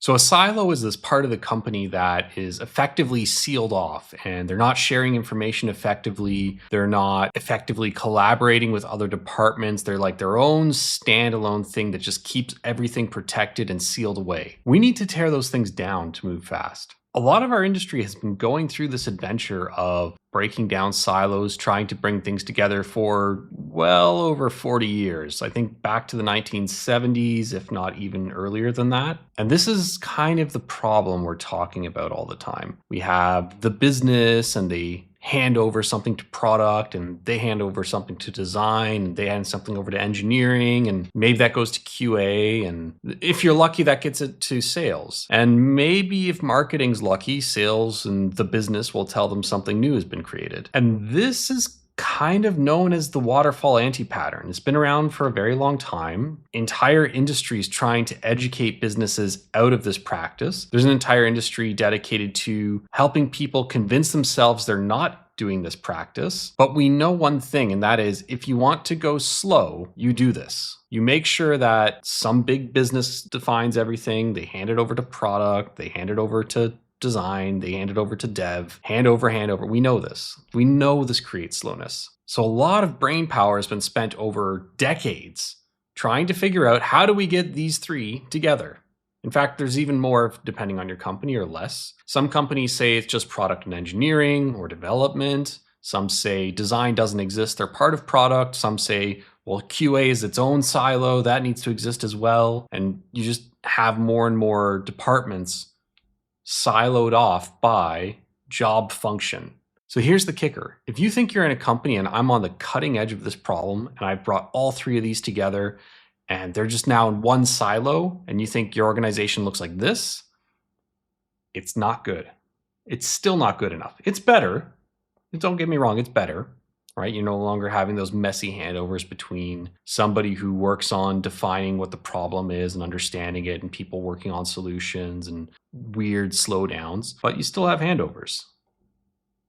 So a silo is this part of the company that is effectively sealed off and they're not sharing information effectively. They're not effectively collaborating with other departments. They're like their own standalone thing that just keeps everything protected and sealed away. We need to tear those things down to move fast. A lot of our industry has been going through this adventure of breaking down silos, trying to bring things together for well over 40 years. I think back to the 1970s, if not even earlier than that. And this is kind of the problem we're talking about all the time. We have the business and they hand over something to product and they hand over something to design and they hand something over to engineering and maybe that goes to QA, and if you're lucky that gets it to sales, and maybe if marketing's lucky, sales and the business will tell them something new has been created. And this is kind of known as the waterfall anti-pattern. It's been around for a very long time. Entire industries trying to educate businesses out of this practice. There's an entire industry dedicated to helping people convince themselves they're not doing this practice. But we know one thing, and that is if you want to go slow, you do this. You make sure that some big business defines everything. They hand it over to product. They hand it over to design, they hand it over to dev, hand over. We know this. We know this creates slowness. So a lot of brain power has been spent over decades trying to figure out how do we get these three together. In fact, there's even more depending on your company or less. Some companies say it's just product and engineering or development. Some say design doesn't exist, they're part of product. Some say, well, QA is its own silo, that needs to exist as well. And you just have more and more departments siloed off by job function. So here's the kicker. If you think you're in a company and I'm on the cutting edge of this problem and I've brought all three of these together and they're just now in one silo and you think your organization looks like this, it's not good. It's still not good enough. It's better. Don't get me wrong, it's better. Right? You're no longer having those messy handovers between somebody who works on defining what the problem is and understanding it and people working on solutions and weird slowdowns, but you still have handovers,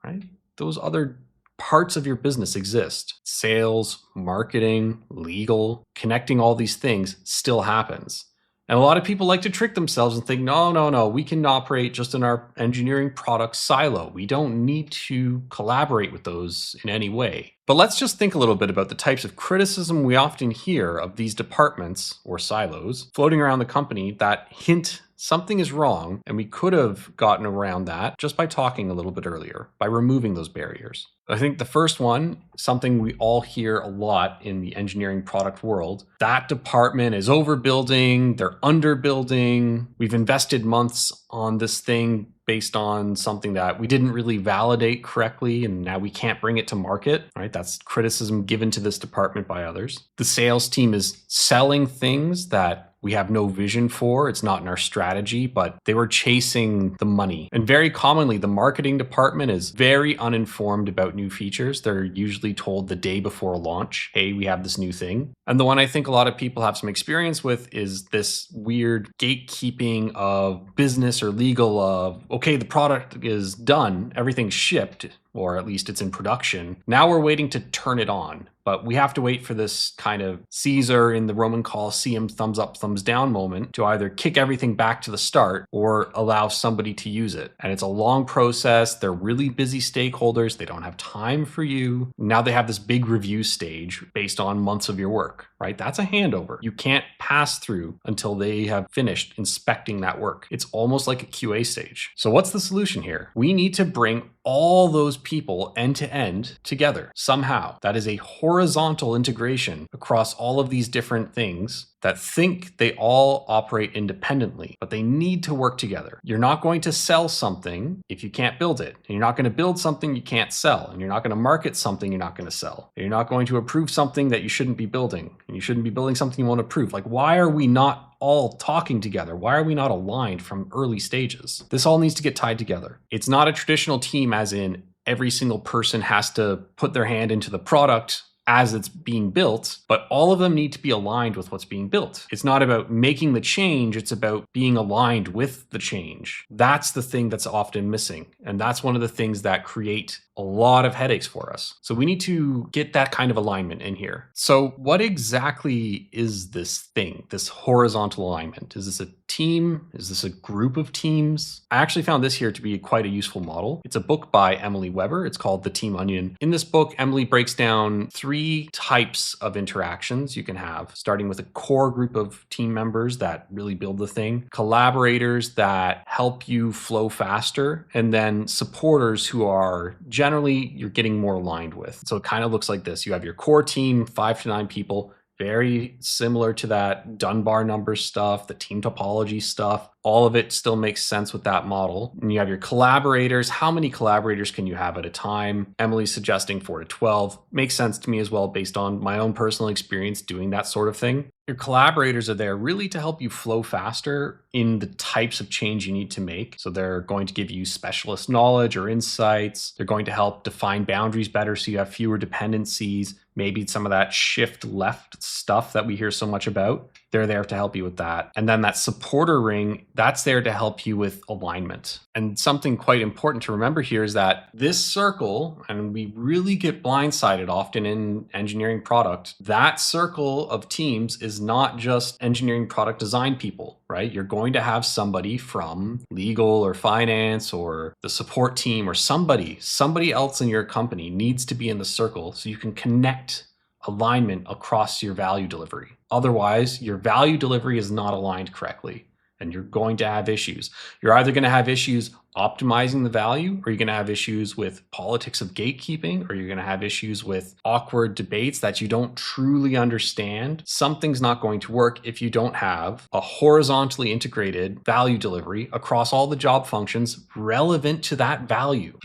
right? Those other parts of your business exist. Sales, marketing, legal, connecting all these things still happens. And a lot of people like to trick themselves and think, no, we can operate just in our engineering product silo. We don't need to collaborate with those in any way. But let's just think a little bit about the types of criticism we often hear of these departments or silos floating around the company that hint something is wrong, and we could have gotten around that just by talking a little bit earlier, by removing those barriers. I think the first one, something we all hear a lot in the engineering product world, that department is overbuilding, they're underbuilding, we've invested months on this thing based on something that we didn't really validate correctly, and now we can't bring it to market, right? That's criticism given to this department by others. The sales team is selling things that we have no vision for. It's not in our strategy, but they were chasing the money. And very commonly, the marketing department is very uninformed about new features. They're usually told the day before launch, hey, we have this new thing. And the one I think a lot of people have some experience with is this weird gatekeeping of business or legal of, okay, the product is done, everything's shipped, or at least it's in production. Now we're waiting to turn it on. But we have to wait for this kind of Caesar in the Roman Colosseum thumbs up, thumbs down moment to either kick everything back to the start or allow somebody to use it. And it's a long process. They're really busy stakeholders. They don't have time for you. Now they have this big review stage based on months of your work, right? That's a handover. You can't pass through until they have finished inspecting that work. It's almost like a QA stage. So what's the solution here? We need to bring all those people end to end together somehow. That is a horizontal integration across all of these different things that think they all operate independently, but they need to work together. You're not going to sell something if you can't build it. And you're not going to build something you can't sell. And you're not going to market something you're not going to sell. And you're not going to approve something that you shouldn't be building. And you shouldn't be building something you won't approve. Like, why are we not all talking together? Why are we not aligned from early stages? This all needs to get tied together. It's not a traditional team as in every single person has to put their hand into the product as it's being built, but all of them need to be aligned with what's being built. It's not about making the change, it's about being aligned with the change. That's the thing that's often missing. And that's one of the things that create a lot of headaches for us. So we need to get that kind of alignment in here. So what exactly is this thing, this horizontal alignment? Is this a team? Is this a group of teams? I actually found this here to be quite a useful model. It's a book by Emily Weber. It's called The Team Onion. In this book, Emily breaks down 3 types of interactions you can have, starting with a core group of team members that really build the thing, collaborators that help you flow faster, and then supporters who are generally you're getting more aligned with. So it kind of looks like this. You have your core team, 5 to 9 people, very similar to that Dunbar numbers stuff, the team topology stuff. All of it still makes sense with that model. And you have your collaborators. How many collaborators can you have at a time? Emily's suggesting 4 to 12. Makes sense to me as well based on my own personal experience doing that sort of thing. Your collaborators are there really to help you flow faster in the types of change you need to make. So they're going to give you specialist knowledge or insights. They're going to help define boundaries better so you have fewer dependencies. Maybe some of that shift left stuff that we hear so much about. They're there to help you with that. And then that supporter ring, that's there to help you with alignment. And something quite important to remember here is that this circle, and we really get blindsided often in engineering product, that circle of teams is not just engineering product design people, right? You're going to have somebody from legal or finance or the support team or somebody else in your company needs to be in the circle so you can connect alignment across your value delivery. Otherwise, your value delivery is not aligned correctly and you're going to have issues. You're either going to have issues optimizing the value, or you're going to have issues with politics of gatekeeping, or you're going to have issues with awkward debates that you don't truly understand. Something's not going to work if you don't have a horizontally integrated value delivery across all the job functions relevant to that value.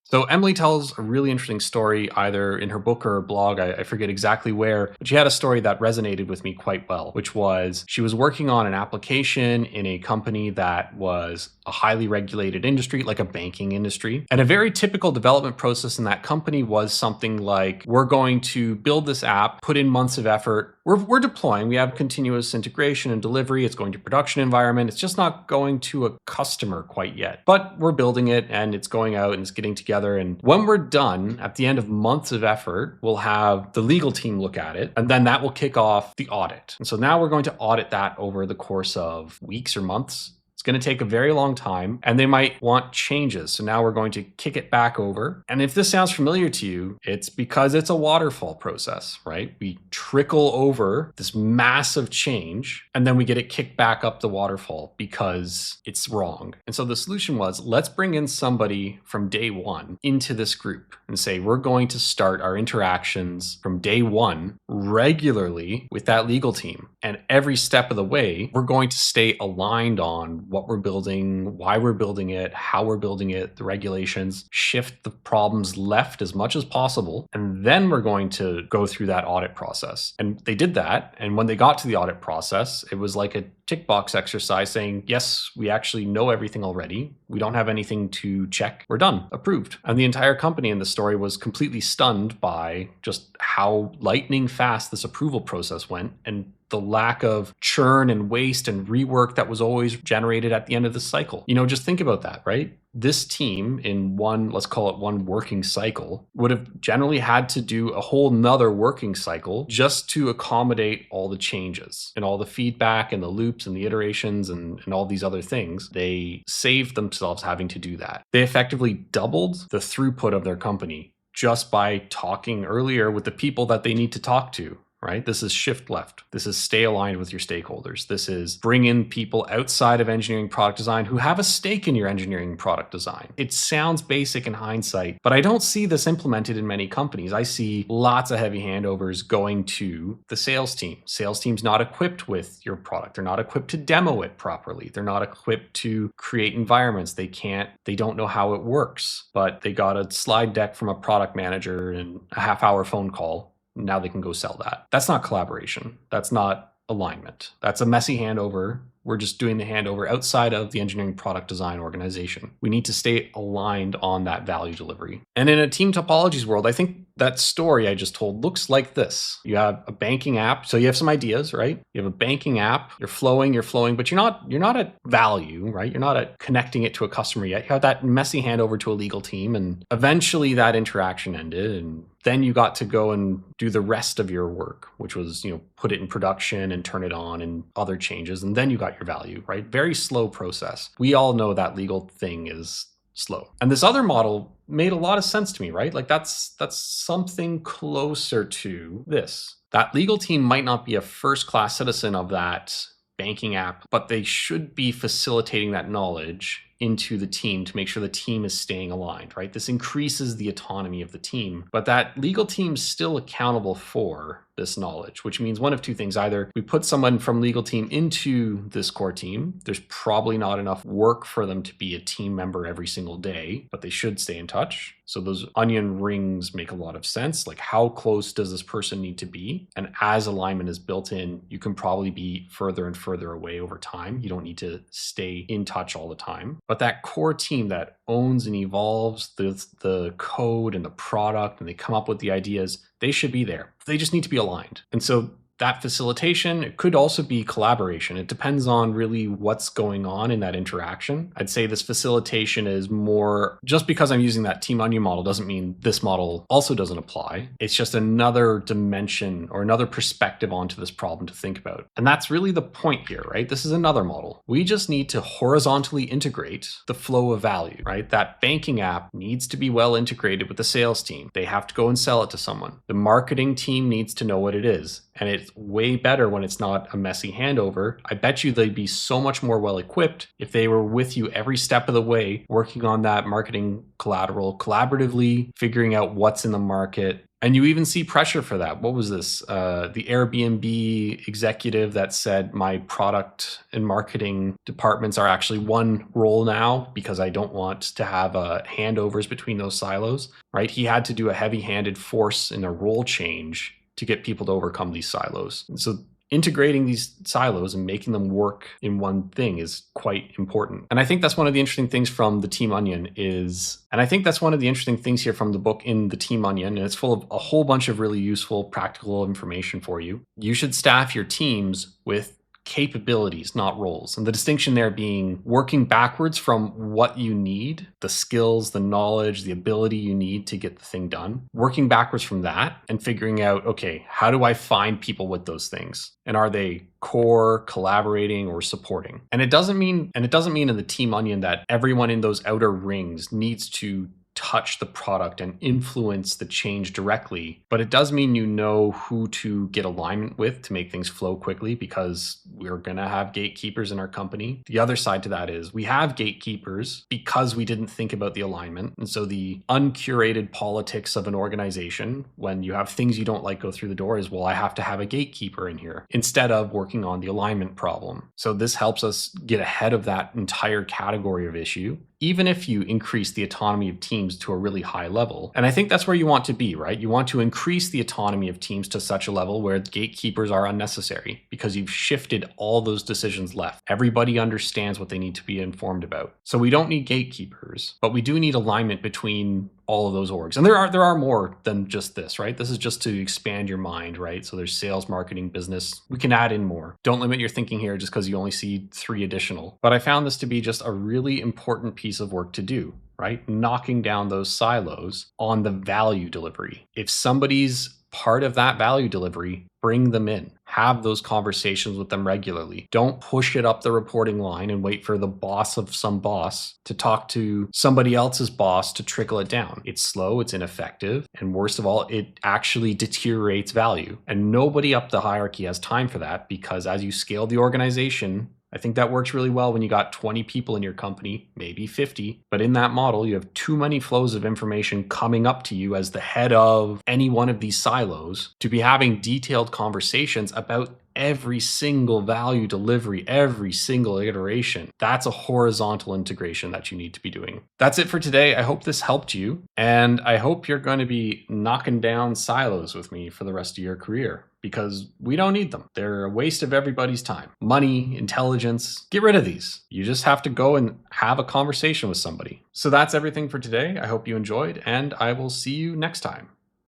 So Emily tells a really interesting story either in her book or her blog, I forget exactly where, but she had a story that resonated with me quite well, which was she was working on an application in a company that was a highly regulated industry, like a banking industry. And a very typical development process in that company was something like, we're going to build this app, put in months of effort, we're deploying, we have continuous integration and delivery, it's going to production environment, it's just not going to a customer quite yet. But we're building it and it's going out and it's getting together. And when we're done, at the end of months of effort, we'll have the legal team look at it, and then that will kick off the audit. And so now we're going to audit that over the course of weeks or months. Going to take a very long time, and they might want changes. So now we're going to kick it back over. And if this sounds familiar to you, it's because it's a waterfall process, right? We trickle over this massive change, and then we get it kicked back up the waterfall because it's wrong. And so the solution was, let's bring in somebody from day one into this group and say, we're going to start our interactions from day one regularly with that legal team. And every step of the way, we're going to stay aligned on what we're building, why we're building it, how we're building it, the regulations, shift the problems left as much as possible. And then we're going to go through that audit process. And they did that. And when they got to the audit process, it was like a tick box exercise saying, yes, we actually know everything already. We don't have anything to check. We're done, approved. And the entire company in the story was completely stunned by just how lightning fast this approval process went, and the lack of churn and waste and rework that was always generated at the end of the cycle. You know, just think about that, right? This team in one, let's call it one working cycle, would have generally had to do a whole nother working cycle just to accommodate all the changes and all the feedback and the loops and the iterations and all these other things. They saved themselves having to do that. They effectively doubled the throughput of their company just by talking earlier with the people that they need to talk to. Right? This is shift left. This is stay aligned with your stakeholders. This is bring in people outside of engineering product design who have a stake in your engineering product design. It sounds basic in hindsight, but I don't see this implemented in many companies. I see lots of heavy handovers going to the sales team. Sales team's not equipped with your product. They're not equipped to demo it properly. They're not equipped to create environments. They don't know how it works, but they got a slide deck from a product manager and a half-hour phone call. Now they can go sell that. That's not collaboration. That's not alignment. That's a messy handover. We're just doing the handover outside of the engineering product design organization. We need to stay aligned on that value delivery. And in a team topologies world, I think that story I just told looks like this. You have a banking app. So you have some ideas, right? You have a banking app, you're flowing, but you're not at value, right? You're not at connecting it to a customer yet. You have that messy handover to a legal team. And eventually that interaction ended. And then you got to go and do the rest of your work, which was, put it in production and turn it on and other changes. And then you got your value, right? Very slow process. We all know that legal thing is slow. And this other model made a lot of sense to me, right? Like that's something closer to this. That legal team might not be a first-class citizen of that banking app, but they should be facilitating that knowledge into the team to make sure the team is staying aligned, right? This increases the autonomy of the team, but that legal team's still accountable for this knowledge, which means one of two things. Either we put someone from legal team into this core team. There's probably not enough work for them to be a team member every single day, but they should stay in touch. So those onion rings make a lot of sense. Like, how close does this person need to be? And as alignment is built in, you can probably be further and further away over time. You don't need to stay in touch all the time. But that core team that owns and evolves the code and the product, and they come up with the ideas, they should be there. They just need to be aligned. And so that facilitation, it could also be collaboration. It depends on really what's going on in that interaction. I'd say this facilitation is more, just because I'm using that Team Onion model doesn't mean this model also doesn't apply. It's just another dimension or another perspective onto this problem to think about. And that's really the point here, right? This is another model. We just need to horizontally integrate the flow of value, right? That banking app needs to be well integrated with the sales team. They have to go and sell it to someone. The marketing team needs to know what it is. And it's way better when it's not a messy handover. I bet you they'd be so much more well equipped if they were with you every step of the way, working on that marketing collateral, collaboratively figuring out what's in the market. And you even see pressure for that. What was this? The Airbnb executive that said, my product and marketing departments are actually one role now because I don't want to have handovers between those silos, right? He had to do a heavy-handed force in a role change to get people to overcome these silos. And so integrating these silos and making them work in one thing is quite important. And I think that's one of the interesting things from the Team Onion and I think that's one of the interesting things here from the book in the Team Onion, and it's full of a whole bunch of really useful, practical information for you. You should staff your teams with capabilities, not roles. And the distinction there being working backwards from what you need, the skills, the knowledge, the ability you need to get the thing done, working backwards from that and figuring out, okay, how do I find people with those things? And are they core, collaborating, or supporting? And it doesn't mean in the Team Onion that everyone in those outer rings needs to touch the product and influence the change directly, but it does mean you know who to get alignment with to make things flow quickly, because we're going to have gatekeepers in our company. The other side to that is we have gatekeepers because we didn't think about the alignment. And so the uncurated politics of an organization, when you have things you don't like go through the door, is, well, I have to have a gatekeeper in here instead of working on the alignment problem. So this helps us get ahead of that entire category of issue, even if you increase the autonomy of teams to a really high level. And I think that's where you want to be, right? You want to increase the autonomy of teams to such a level where gatekeepers are unnecessary, because you've shifted all those decisions left. Everybody understands what they need to be informed about. So we don't need gatekeepers, but we do need alignment between all of those orgs. And there are more than just this, right? This is just to expand your mind, right? So there's sales, marketing, business. We can add in more. Don't limit your thinking here just because you only see 3 additional. But I found this to be just a really important piece of work to do, right? Knocking down those silos on the value delivery. If somebody's part of that value delivery, bring them in. Have those conversations with them regularly. Don't push it up the reporting line and wait for the boss of some boss to talk to somebody else's boss to trickle it down. It's slow, it's ineffective, and worst of all, it actually deteriorates value. And nobody up the hierarchy has time for that, because as you scale the organization, I think that works really well when you got 20 people in your company, maybe 50. But in that model, you have too many flows of information coming up to you as the head of any one of these silos to be having detailed conversations about every single value delivery, every single iteration. That's a horizontal integration that you need to be doing. That's it for today. I hope this helped you, and I hope you're going to be knocking down silos with me for the rest of your career, because we don't need them. They're a waste of everybody's time. Money, intelligence, get rid of these. You just have to go and have a conversation with somebody. So that's everything for today. I hope you enjoyed, and I will see you next time.